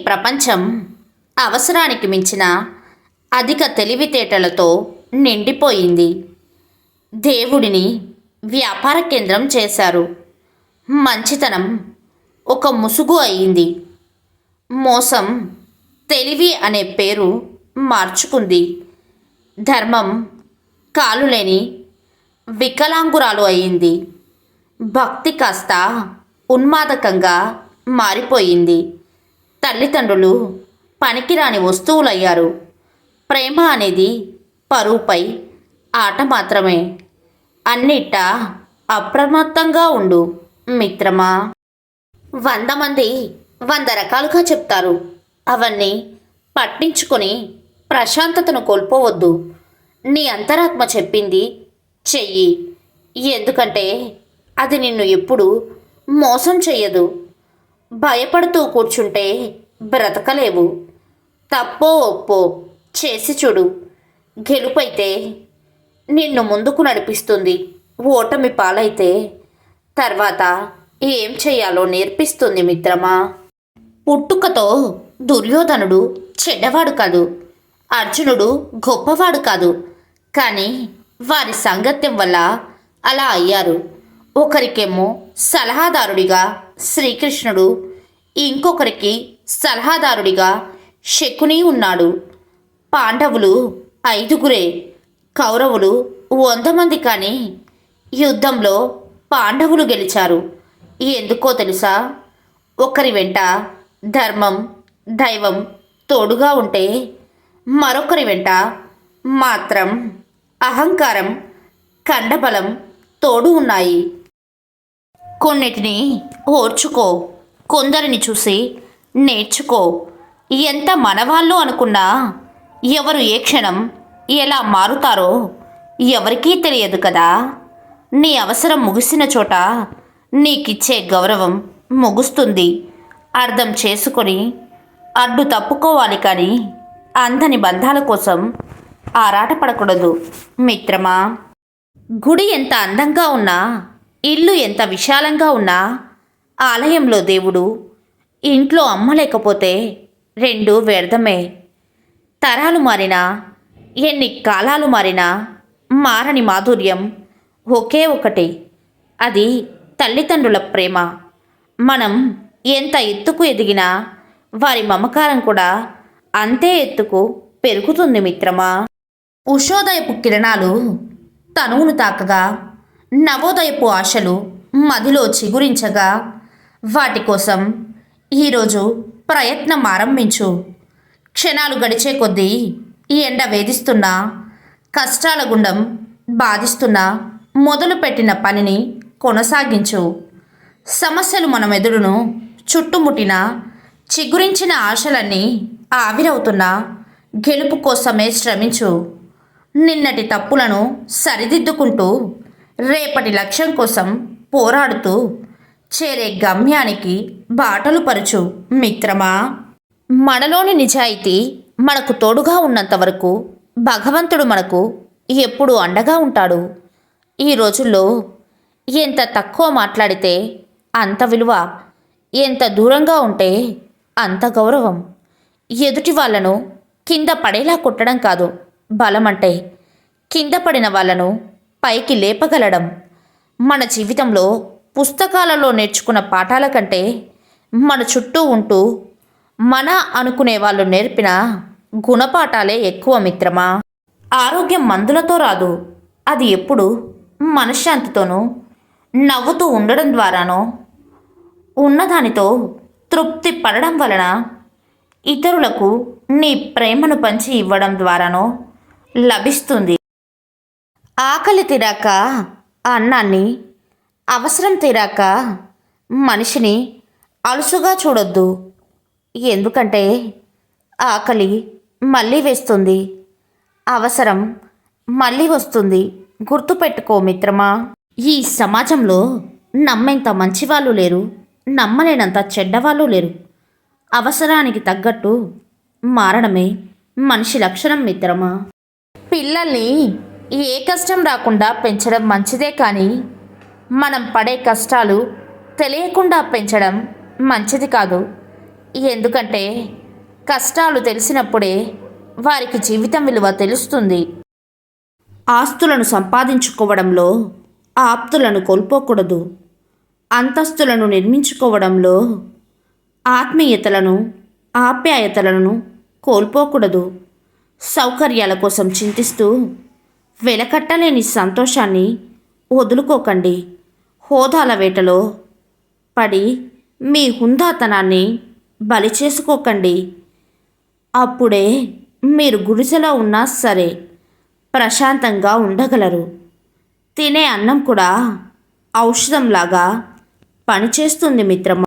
ప్రపంచం అవసరానికి మించిన అధిక తెలివితేటలతో నిండిపోయింది. దేవుడిని వ్యాపార కేంద్రం చేశారు. మంచితనం ఒక ముసుగు అయింది. మోసం తెలివి అనే పేరు మార్చుకుంది. ధర్మం కాలులేని వికలాంగురాలు అయింది. భక్తి కాస్త ఉన్మాదకంగా మారిపోయింది. తల్లిదండ్రులు పనికిరాని వస్తువులయ్యారు. ప్రేమ అనేది పరువుపై ఆట మాత్రమే. అన్నిటా అప్రమత్తంగా ఉండు మిత్రమా. 100 మంది 100 రకాలుగా చెప్తారు. అవన్నీ పట్టించుకొని ప్రశాంతతను కోల్పోవద్దు. నీ అంతరాత్మ చెప్పింది చెయ్యి. ఎందుకంటే అది నిన్ను ఎప్పుడు మోసం చెయ్యదు. భయపడుతూ కూర్చుంటే బ్రతకలేవు. తప్పో ఒప్పో చేసి చూడు. గెలుపైతే నిన్ను ముందుకు నడిపిస్తుంది. ఓటమి పాలైతే తర్వాత ఏం చెయ్యాలో నేర్పిస్తుంది మిత్రమా. పుట్టుకతో దుర్యోధనుడు చెడ్డవాడు కాదు, అర్జునుడు గొప్పవాడు కాదు. కానీ వారి సాంగత్యం వల్ల అలా అయ్యారు. ఒకరికేమో సలహాదారుడిగా శ్రీకృష్ణుడు, ఇంకొకరికి సలహాదారుడిగా శకుని ఉన్నాడు. పాండవులు 5గురే, కౌరవులు 100 మంది. కానీ యుద్ధంలో పాండవులు గెలిచారు. ఎందుకో తెలుసా? ఒకరి వెంట ధర్మం, దైవం తోడుగా ఉంటే మరొకరి వెంట మాత్రం అహంకారం, కండబలం తోడు ఉన్నాయి. కొన్నిటిని ఓర్చుకో, కొందరిని చూసి నేర్చుకో. ఎంత మనవాళ్ళు అనుకున్నా ఎవరు ఏ క్షణం ఎలా మారుతారో ఎవరికీ తెలియదు కదా. నీ అవసరం ముగిసిన చోట నీకిచ్చే గౌరవం ముగుస్తుంది. అర్థం చేసుకొని అడ్డు తప్పుకోవాలి. కానీ అందని బంధాల కోసం ఆరాటపడకూడదు మిత్రమా. గుడి ఎంత అందంగా ఉన్నా, ఇల్లు ఎంత విశాలంగా ఉన్నా, ఆలయంలో దేవుడు, ఇంట్లో అమ్మ లేకపోతే రెండు వ్యర్థమే. తరాలు మారినా, ఎన్ని కాలాలు మారినా మారని మాధుర్యం ఒకే ఒకటి. అది తల్లిదండ్రుల ప్రేమ. మనం ఎంత ఎత్తుకు ఎదిగినా వారి మమకారం కూడా అంతే ఎత్తుకు పెరుగుతుంది మిత్రమా. ఉషోదయపు కిరణాలు తనువును తాకగా, నవోదయపు ఆశలు మదిలో చిగురించగా, వాటి కోసం ఈరోజు ప్రయత్నం ఆరంభించు. క్షణాలు గడిచే కొద్దీ ఈ ఎండ వేధిస్తున్నా, కష్టాల గుండం బాధిస్తున్నా మొదలుపెట్టిన పనిని కొనసాగించు. సమస్యలు మన మెదడును చుట్టుముట్టిన, చిగురించిన ఆశలన్నీ ఆవిరవుతున్నా గెలుపు కోసమే శ్రమించు. నిన్నటి తప్పులను సరిదిద్దుకుంటూ రేపటి లక్ష్యం కోసం పోరాడుతూ చేరే గమ్యానికి బాటలు పరుచు మిత్రమా. మనలోని నిజాయితీ మనకు తోడుగా ఉన్నంత వరకు భగవంతుడు మనకు ఎప్పుడూ అండగా ఉంటాడు. ఈ రోజుల్లో ఎంత తక్కువ మాట్లాడితే అంత విలువ, ఎంత దూరంగా ఉంటే అంత గౌరవం. ఎదుటి వాళ్ళను కింద పడేలా కొట్టడం కాదు బలమంటే, కింద పడిన వాళ్ళను పైకి లేపగలడం. మన జీవితంలో పుస్తకాలలో నేర్చుకున్న పాఠాల కంటే మన చుట్టూ ఉంటూ మన అనుకునే వాళ్ళు నేర్పిన గుణపాఠాలే ఎక్కువ మిత్రమా. ఆరోగ్యం మందులతో రాదు. అది ఎప్పుడు మనశ్శాంతితోనూ, నవ్వుతూ ఉండడం ద్వారానో, ఉన్నదానితో తృప్తి పడడం వలన, ఇతరులకు నీ ప్రేమను పంచి ఇవ్వడం ద్వారానో లభిస్తుంది. ఆకలి తీరాక అన్నాన్ని, అవసరం తీరాక మనిషిని అలుసుగా చూడొద్దు. ఎందుకంటే ఆకలి మళ్ళీ వేస్తుంది, అవసరం మళ్ళీ వస్తుంది. గుర్తుపెట్టుకో మిత్రమా. ఈ సమాజంలో నమ్మేంత మంచివాళ్ళు లేరు, నమ్మలేనంత చెడ్డవాళ్ళు లేరు. అవసరానికి తగ్గట్టు మారడమే మనిషి లక్షణం మిత్రమా. పిల్లల్ని ఏ కష్టం రాకుండా పెంచడం మంచిదే. కానీ మనం పడే కష్టాలు తెలియకుండా పెంచడం మంచిది కాదు. ఎందుకంటే కష్టాలు తెలిసినప్పుడే వారికి జీవితం విలువ తెలుస్తుంది. ఆస్తులను సంపాదించుకోవడంలో ఆప్తులను కోల్పోకూడదు. అంతస్తులను నిర్మించుకోవడంలో ఆత్మీయతలను, ఆప్యాయతలను కోల్పోకూడదు. సౌకర్యాల కోసం చింతిస్తూ వెలకట్టలేని సంతోషాన్ని వదులుకోకండి. హోదాల వేటలో పడి మీ హుందాతనాన్ని బలి చేసుకోకండి. అప్పుడే మీరు గుడిసెలో ఉన్నా సరే ప్రశాంతంగా ఉండగలరు. తినే అన్నం కూడా ఔషధంలాగా పనిచేస్తుంది మిత్రమా.